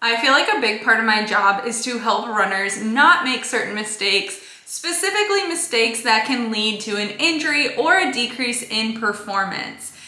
I feel like a big part of my job is to help runners not make certain mistakes, specifically mistakes that can lead to an injury or a decrease in performance.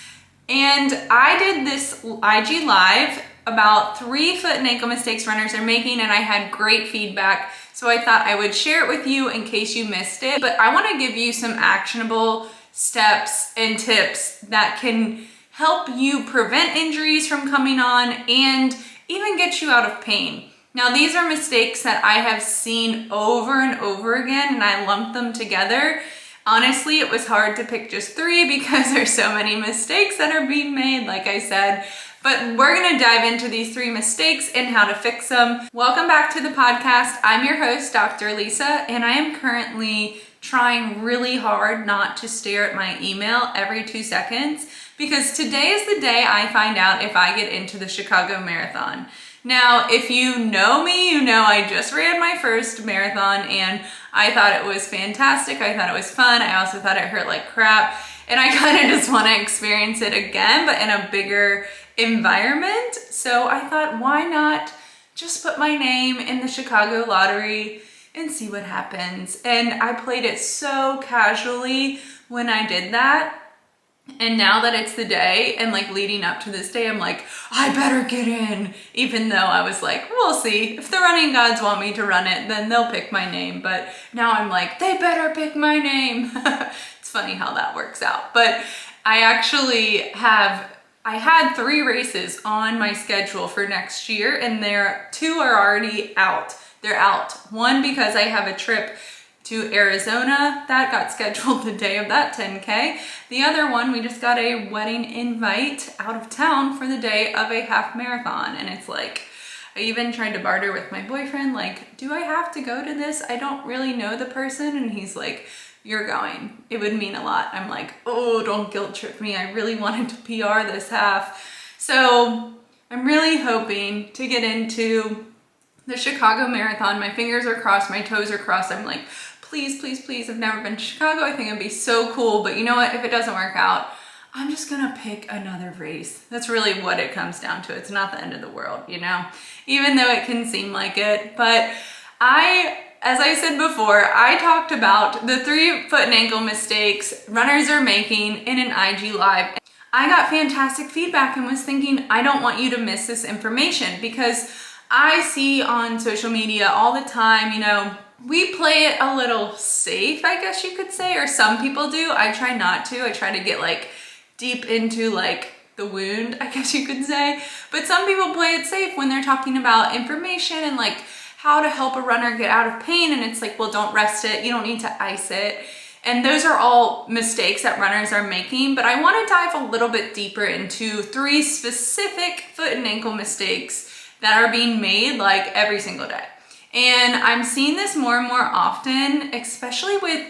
And I did this IG Live about 3 foot and ankle mistakes runners are making, and I had great feedback. So I thought I would share it with you in case you missed it. But I want to give you some actionable steps and tips that can help you prevent injuries from coming on and even get you out of pain. Now, these are mistakes that I have seen over and over again, and I lumped them together. Honestly, it was hard to pick just 3 because there's so many mistakes that are being made, like I said. But we're gonna dive into these 3 mistakes and how to fix them. Welcome back to the podcast. I'm your host, Dr. Lisa, and I am currently trying really hard not to stare at my email every 2 seconds because today is the day I find out if I get into the Chicago Marathon. Now, if you know me, you know I just ran my first marathon and I thought it was fantastic. I thought it was fun. I also thought it hurt like crap. And I kind of just want to experience it again, but in a bigger environment. So I thought, why not just put my name in the Chicago lottery and see what happens? And I played it so casually when I did that. And now that it's the day and like leading up to this day, I'm like, I better get in. Even though I was like, we'll see. If the running gods want me to run it, then they'll pick my name. But now I'm like, they better pick my name. It's funny how that works out. But I actually I had 3 races on my schedule for next year, and 2 are already out. They're out. One because I have a trip to Arizona that got scheduled the day of that 10K. The other one, we just got a wedding invite out of town for the day of a half marathon. And it's like, I even tried to barter with my boyfriend, like, do I have to go to this? I don't really know the person. And he's like, you're going. It would mean a lot. I'm like, oh, don't guilt trip me. I really wanted to PR this half. So I'm really hoping to get into the Chicago Marathon. My fingers are crossed, my toes are crossed. I'm like, please, please, please. I've never been to Chicago. I think it'd be so cool. But you know what? If it doesn't work out, I'm just gonna pick another race. That's really what it comes down to. It's not the end of the world, you know, even though it can seem like it. But as I said before, I talked about the 3 foot and ankle mistakes runners are making in an IG Live. I got fantastic feedback and was thinking, I don't want you to miss this information because I see on social media all the time, you know, we play it a little safe, I guess you could say, or some people do. I try not to. I try to get like deep into like the wound, I guess you could say. But some people play it safe when they're talking about information and like how to help a runner get out of pain. And it's like, well, don't rest it. You don't need to ice it. And those are all mistakes that runners are making. But I want to dive a little bit deeper into 3 specific foot and ankle mistakes that are being made like every single day. And I'm seeing this more and more often, especially with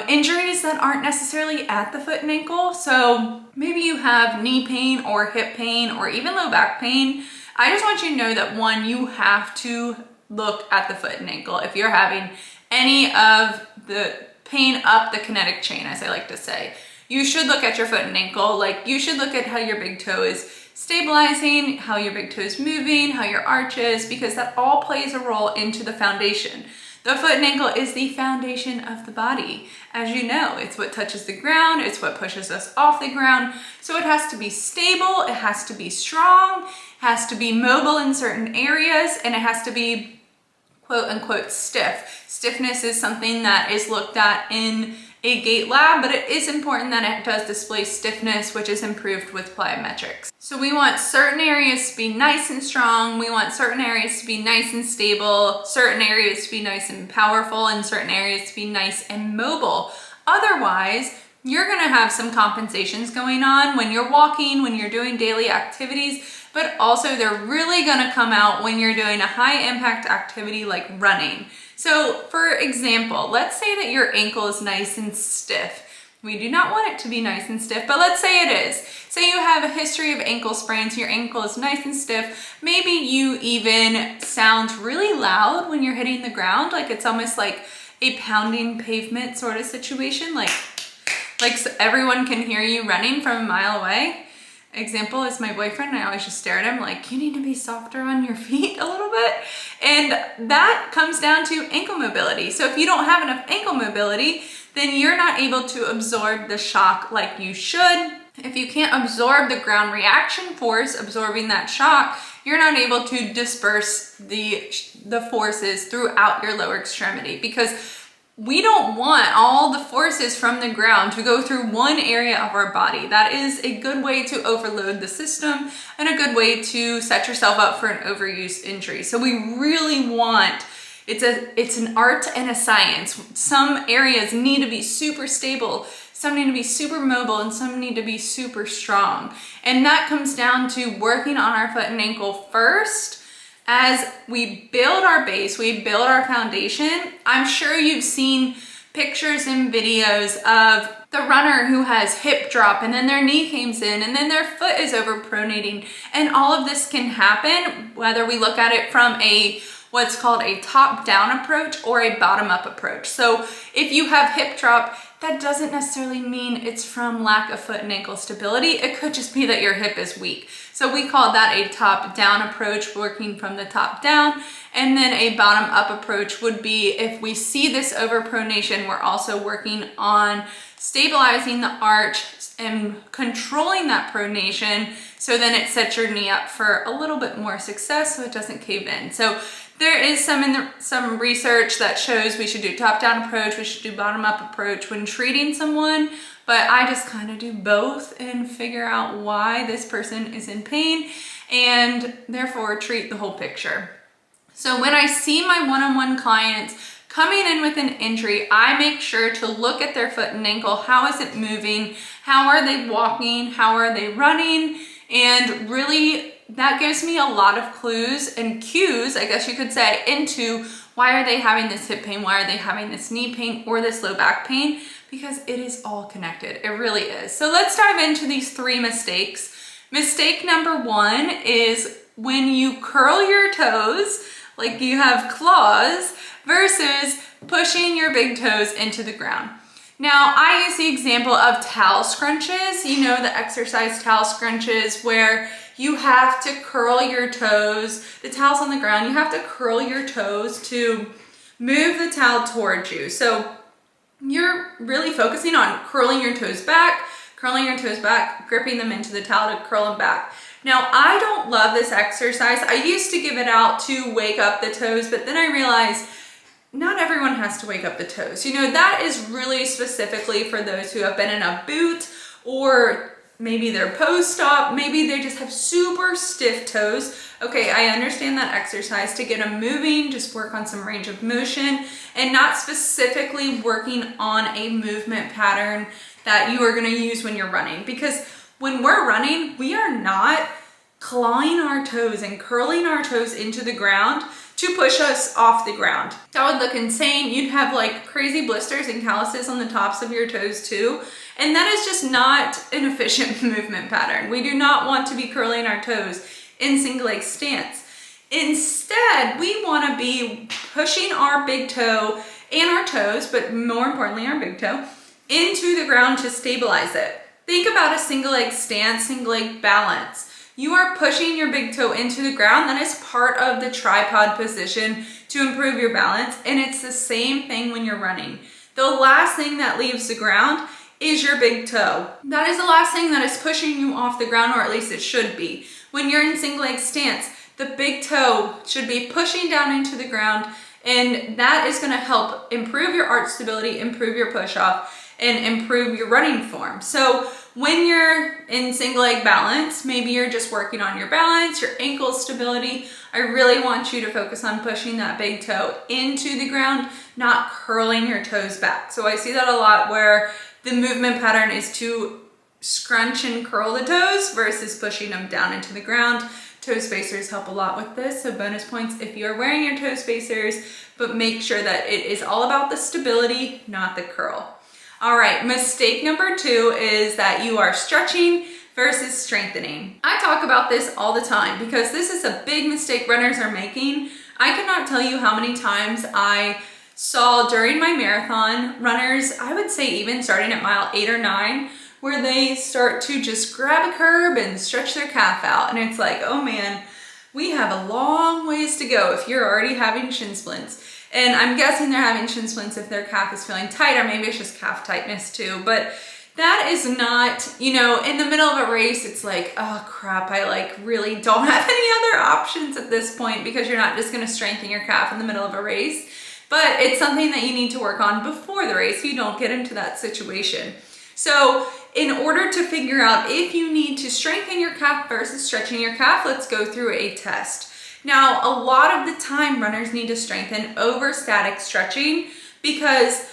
injuries that aren't necessarily at the foot and ankle. So maybe you have knee pain or hip pain or even low back pain. I just want you to know that 1, you have to look at the foot and ankle if you're having any of the pain up the kinetic chain, as I like to say. You should look at your foot and ankle. Like, you should look at how your big toe is stabilizing, how your big toe is moving, how your arch is, because that all plays a role into the foundation. The foot and ankle is the foundation of the body. As you know, it's what touches the ground, it's what pushes us off the ground. So it has to be stable, it has to be strong, it has to be mobile in certain areas, and it has to be quote unquote stiff. Stiffness is something that is looked at in a Gait lab, but it is important that it does display stiffness, which is improved with plyometrics. So we want certain areas to be nice and strong. We want certain areas to be nice and stable, certain areas to be nice and powerful, and certain areas to be nice and mobile. Otherwise, you're gonna have some compensations going on when you're walking, when you're doing daily activities, but also they're really gonna come out when you're doing a high impact activity like running. So for example, let's say that your ankle is nice and stiff. We do not want it to be nice and stiff, but let's say it is. Say you have a history of ankle sprains, your ankle is nice and stiff. Maybe you even sound really loud when you're hitting the ground, like it's almost like a pounding pavement sort of situation, like everyone can hear you running from a mile away. example is my boyfriend. I always just stare at him like, you need to be softer on your feet a little bit. And that comes down to ankle mobility. So if you don't have enough ankle mobility, then you're not able to absorb the shock like you should. If you can't absorb the ground reaction force, absorbing that shock, you're not able to disperse the forces throughout your lower extremity, because we don't want all the forces from the ground to go through one area of our body. That is a good way to overload the system and a good way to set yourself up for an overuse injury. So we really want, it's an art and a science. Some areas need to be super stable, some need to be super mobile, and some need to be super strong. And that comes down to working on our foot and ankle first. As we build our base, we build our foundation. I'm sure you've seen pictures and videos of the runner who has hip drop and then their knee comes in and then their foot is overpronating. And all of this can happen whether we look at it from what's called a top-down approach or a bottom-up approach. So if you have hip drop, that doesn't necessarily mean it's from lack of foot and ankle stability. It could just be that your hip is weak. So we call that a top-down approach, working from the top down. And then a bottom-up approach would be if we see this overpronation, we're also working on stabilizing the arch and controlling that pronation, so then it sets your knee up for a little bit more success so it doesn't cave in. So there is some research that shows we should do top-down approach, we should do bottom-up approach when treating someone, but I just kind of do both and figure out why this person is in pain and therefore treat the whole picture. So when I see my one-on-one clients coming in with an injury, I make sure to look at their foot and ankle. How is it moving? How are they walking? How are they running? And really, that gives me a lot of clues and cues, I guess you could say, into why are they having this hip pain? Why are they having this knee pain or this low back pain? Because it is all connected. It really is. So let's dive into these 3 mistakes. Mistake number 1 is when you curl your toes, like you have claws, versus pushing your big toes into the ground. Now, I use the example of towel scrunches. You know, the exercise towel scrunches where you have to curl your toes. The towel's on the ground. You have to curl your toes to move the towel towards you. So you're really focusing on curling your toes back, gripping them into the towel to curl them back. Now, I don't love this exercise. I used to give it out to wake up the toes, but then I realized not everyone has to wake up the toes. You know, that is really specifically for those who have been in a boot, or maybe they're post-op, maybe they just have super stiff toes. Okay, I understand that exercise to get them moving, just work on some range of motion and not specifically working on a movement pattern that you are gonna use when you're running. Because when we're running, we are not clawing our toes and curling our toes into the ground to push us off the ground. That would look insane. You'd have like crazy blisters and calluses on the tops of your toes too. And that is just not an efficient movement pattern. We do not want to be curling our toes in single leg stance. Instead, we want to be pushing our big toe and our toes, but more importantly our big toe, into the ground to stabilize it. Think about a single leg stance, single leg balance. You are pushing your big toe into the ground. That is part of the tripod position to improve your balance. And it's the same thing when you're running. The last thing that leaves the ground is your big toe. That is the last thing that is pushing you off the ground, or at least it should be. When you're in single leg stance, the big toe should be pushing down into the ground, and that is gonna help improve your arch stability, improve your push off, and improve your running form. So when you're in single leg balance, maybe you're just working on your balance, your ankle stability, I really want you to focus on pushing that big toe into the ground, not curling your toes back. So I see that a lot where the movement pattern is to scrunch and curl the toes versus pushing them down into the ground. Toe spacers help a lot with this, so bonus points if you're wearing your toe spacers, but make sure that it is all about the stability, not the curl. All right, mistake number 2 is that you are stretching versus strengthening. I talk about this all the time because this is a big mistake runners are making. I cannot tell you how many times I saw during my marathon runners, I would say even starting at mile 8 or 9, where they start to just grab a curb and stretch their calf out. And it's like, oh man, we have a long ways to go if you're already having shin splints. And I'm guessing they're having shin splints if their calf is feeling tight, or maybe it's just calf tightness too. But that is not, you know, in the middle of a race, it's like, oh crap, I like really don't have any other options at this point, because you're not just gonna strengthen your calf in the middle of a race. But it's something that you need to work on before the race so you don't get into that situation. So in order to figure out if you need to strengthen your calf versus stretching your calf, let's go through a test. Now, a lot of the time runners need to strengthen over static stretching, because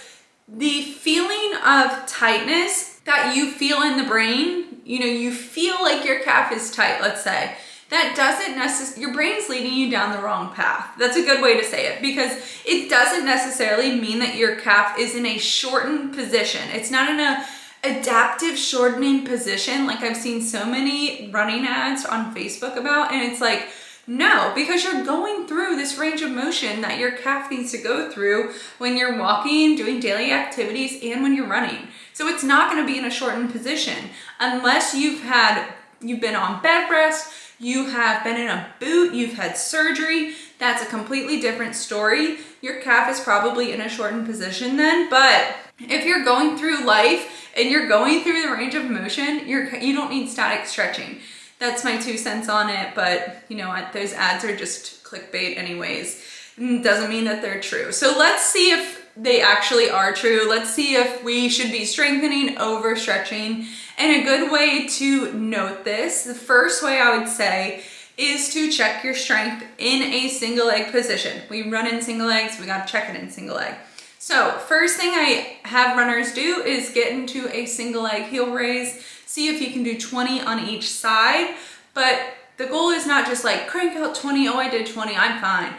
the feeling of tightness that you feel in the brain, you know, you feel like your calf is tight, let's say, that doesn't necessarily, your brain's leading you down the wrong path. That's a good way to say it, because it doesn't necessarily mean that your calf is in a shortened position. It's not in a adaptive shortening position like I've seen so many running ads on Facebook about. And it's like, no, because you're going through this range of motion that your calf needs to go through when you're walking, doing daily activities, and when you're running. So it's not going to be in a shortened position unless you've been on bed rest, you have been in a boot, you've had surgery. That's a completely different story. Your calf is probably in a shortened position then. But if you're going through life and you're going through the range of motion, you don't need static stretching. That's my 2 cents on it, but you know what, those ads are just clickbait anyways. Doesn't mean that they're true. So let's see if they actually are true. Let's see if we should be strengthening over stretching. And a good way to note this, the first way I would say, is to check your strength in a single leg position. We run in single legs, we gotta check it in single leg. So first thing I have runners do is get into a single leg heel raise. See if you can do 20 on each side, but the goal is not just like crank out 20, oh I did 20, I'm fine.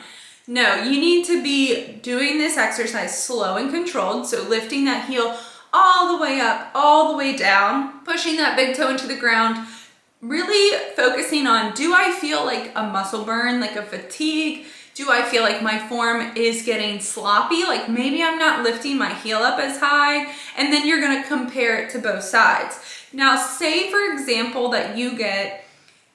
No, you need to be doing this exercise slow and controlled, so lifting that heel all the way up, all the way down, pushing that big toe into the ground, really focusing on, do I feel like a muscle burn, like a fatigue? Do I feel like my form is getting sloppy? Like maybe I'm not lifting my heel up as high, and then you're gonna compare it to both sides. Now, say for example that you get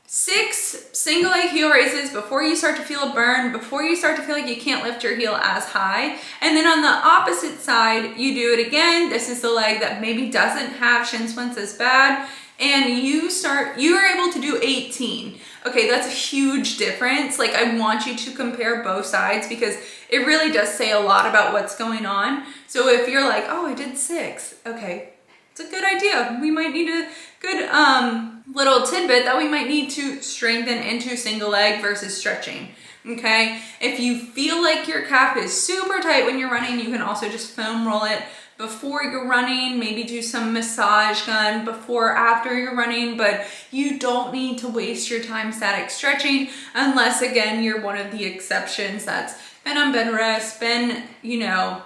6 single leg heel raises before you start to feel a burn, before you start to feel like you can't lift your heel as high. And then on the opposite side, you do it again. This is the leg that maybe doesn't have shin splints as bad. And you are able to do 18. Okay, that's a huge difference. Like I want you to compare both sides because it really does say a lot about what's going on. So if you're like, oh, I did 6, okay, it's a good idea. We might need a good little tidbit that we might need to strengthen into single leg versus stretching. Okay, if you feel like your calf is super tight when you're running, you can also just foam roll it before you're running, maybe do some massage gun before, after you're running, but you don't need to waste your time static stretching unless, again, you're one of the exceptions that's been on bed rest, been, you know,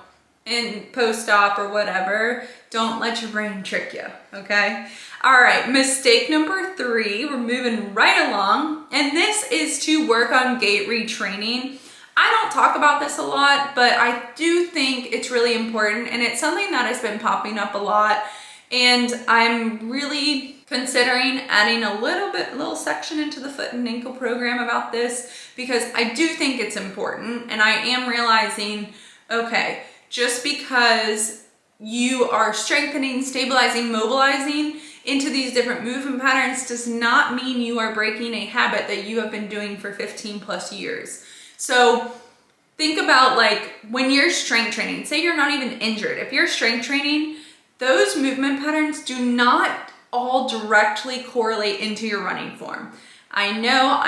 in post-op or whatever. Don't let your brain trick you, okay? All right, mistake number 3, we're moving right along, and this is to work on gait retraining. I don't talk about this a lot, but I do think it's really important, and it's something that has been popping up a lot, and I'm really considering adding a little section into the foot and ankle program about this, because I do think it's important, and I am realizing, okay, just because you are strengthening, stabilizing, mobilizing into these different movement patterns does not mean you are breaking a habit that you have been doing for 15 plus years. So think about like when you're strength training, say you're not even injured. If you're strength training, those movement patterns do not all directly correlate into your running form. I know,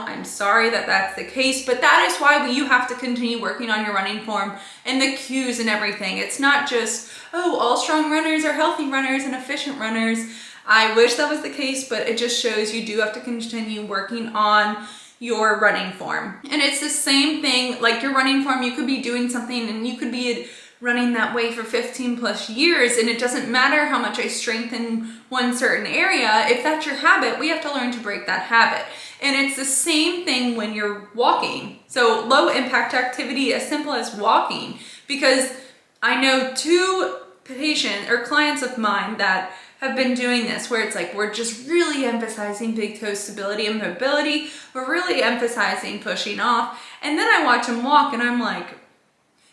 I'm sorry that that's the case, but that is why you have to continue working on your running form and the cues and everything. It's not just, oh, all strong runners are healthy runners and efficient runners. I wish that was the case, but it just shows you do have to continue working on your running form. And it's the same thing, like your running form, you could be doing something and you could be running that way for 15 plus years, and it doesn't matter how much I strengthen one certain area. If that's your habit, we have to learn to break that habit. And it's the same thing when you're walking. So low impact activity as simple as walking, because I know 2 patients or clients of mine that have been doing this where it's like we're just really emphasizing big toe stability and mobility. We're really emphasizing pushing off. And then I watch them walk and I'm like,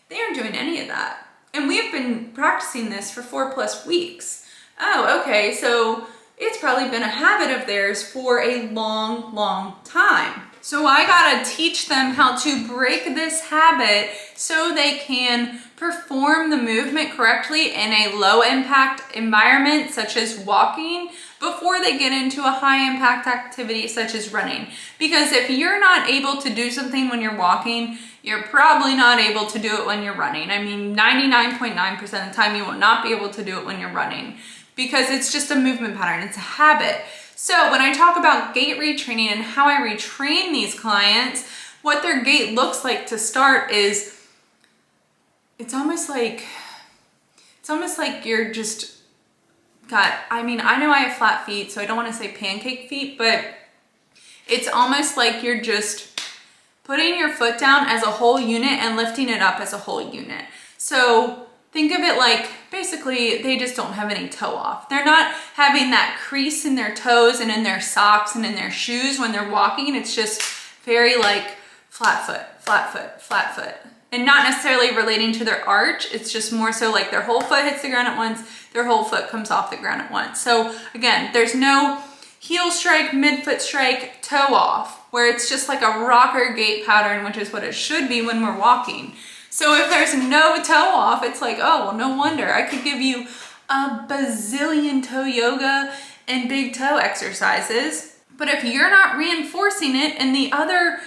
they aren't doing any of that. And we've been practicing this for 4+ weeks. Oh, okay, so it's probably been a habit of theirs for a long, long time. So I gotta teach them how to break this habit so they can perform the movement correctly in a low impact environment such as walking before they get into a high impact activity such as running. Because if you're not able to do something when you're walking, you're probably not able to do it when you're running. I mean, 99.9% of the time you will not be able to do it when you're running because it's just a movement pattern, it's a habit. So when I talk about gait retraining and how I retrain these clients, what their gait looks like to start is, it's almost like you're just I know I have flat feet, so I don't want to say pancake feet, but it's almost like you're just putting your foot down as a whole unit and lifting it up as a whole unit. So think of it like basically they just don't have any toe off. They're not having that crease in their toes and in their socks and in their shoes when they're walking. It's just very like flat foot, flat foot, flat foot. And not necessarily relating to their arch. It's just more so like their whole foot hits the ground at once, their whole foot comes off the ground at once. So again, there's no heel strike, midfoot strike, toe off, where it's just like a rocker gait pattern, which is what it should be when we're walking. So if there's no toe off, it's like, oh, well, no wonder. I could give you a bazillion toe yoga and big toe exercises. But if you're not reinforcing it in the other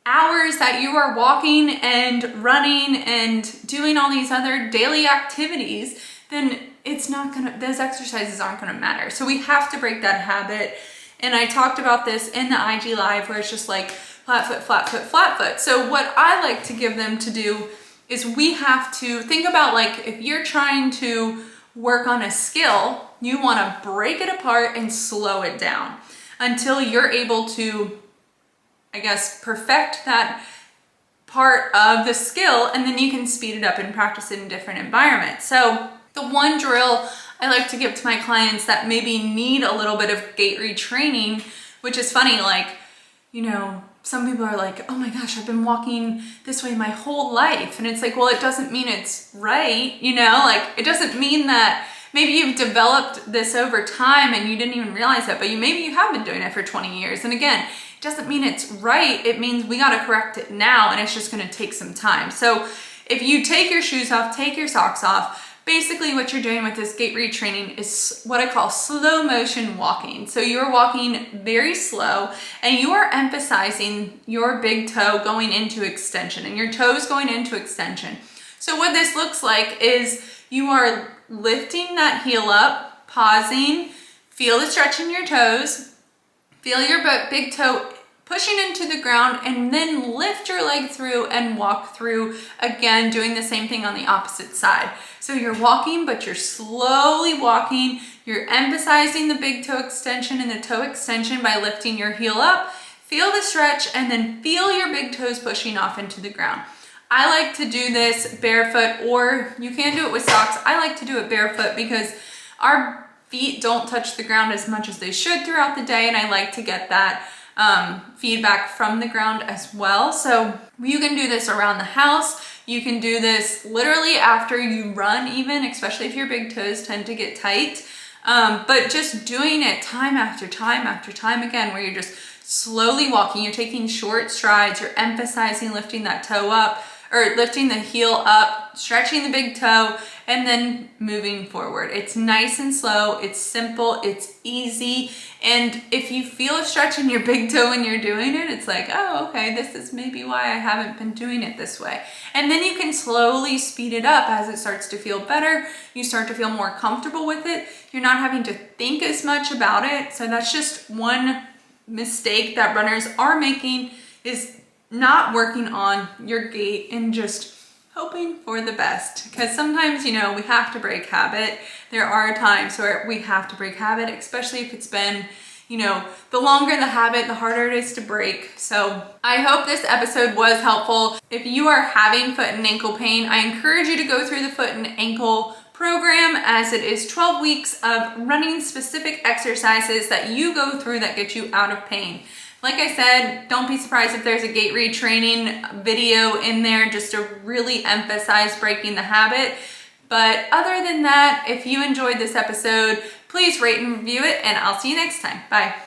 hours that you are walking and running and doing all these other daily activities, then those exercises aren't gonna matter. So we have to break that habit. And I talked about this in the IG Live where it's just like flat foot, flat foot, flat foot. So what I like to give them to do is we have to think about like if you're trying to work on a skill, you wanna break it apart and slow it down until you're able to, I guess, perfect that part of the skill, and then you can speed it up and practice it in different environments. So the one drill I like to give to my clients that maybe need a little bit of gait retraining, which is funny, like, you know, some people are like, oh my gosh, I've been walking this way my whole life. And it's like, well, it doesn't mean it's right, you know, like it doesn't mean that maybe you've developed this over time and you didn't even realize it, but maybe you have been doing it for 20 years. And again, it doesn't mean it's right. It means we got to correct it now, and it's just going to take some time. So if you take your shoes off, take your socks off, basically what you're doing with this gait retraining is what I call slow motion walking. So you're walking very slow and you are emphasizing your big toe going into extension and your toes going into extension. So what this looks like is you are lifting that heel up, pausing, feel the stretch in your toes, feel your big toe pushing into the ground, and then lift your leg through and walk through, again, doing the same thing on the opposite side. So you're walking, but you're slowly walking. You're emphasizing the big toe extension and the toe extension by lifting your heel up, feel the stretch, and then feel your big toes pushing off into the ground. I like to do this barefoot, or you can do it with socks. I like to do it barefoot because our feet don't touch the ground as much as they should throughout the day, and I like to get that feedback from the ground as well. So you can do this around the house. You can do this literally after you run even, especially if your big toes tend to get tight. But just doing it time after time after time again, where you're just slowly walking, you're taking short strides, you're emphasizing lifting that toe up, or lifting the heel up, stretching the big toe, and then moving forward. It's nice and slow, it's simple, it's easy. And if you feel a stretch in your big toe when you're doing it, it's like, oh, okay, this is maybe why I haven't been doing it this way. And then you can slowly speed it up as it starts to feel better. You start to feel more comfortable with it. You're not having to think as much about it. So that's just one mistake that runners are making, is not working on your gait and just hoping for the best. Because sometimes, you know, we have to break habit. There are times where we have to break habit, especially if it's been, you know, the longer the habit, the harder it is to break. So I hope this episode was helpful. If you are having foot and ankle pain, I encourage you to go through the foot and ankle program, as it is 12 weeks of running specific exercises that you go through that get you out of pain. Like I said, don't be surprised if there's a gait retraining video in there just to really emphasize breaking the habit. But other than that, if you enjoyed this episode, please rate and review it, and I'll see you next time. Bye.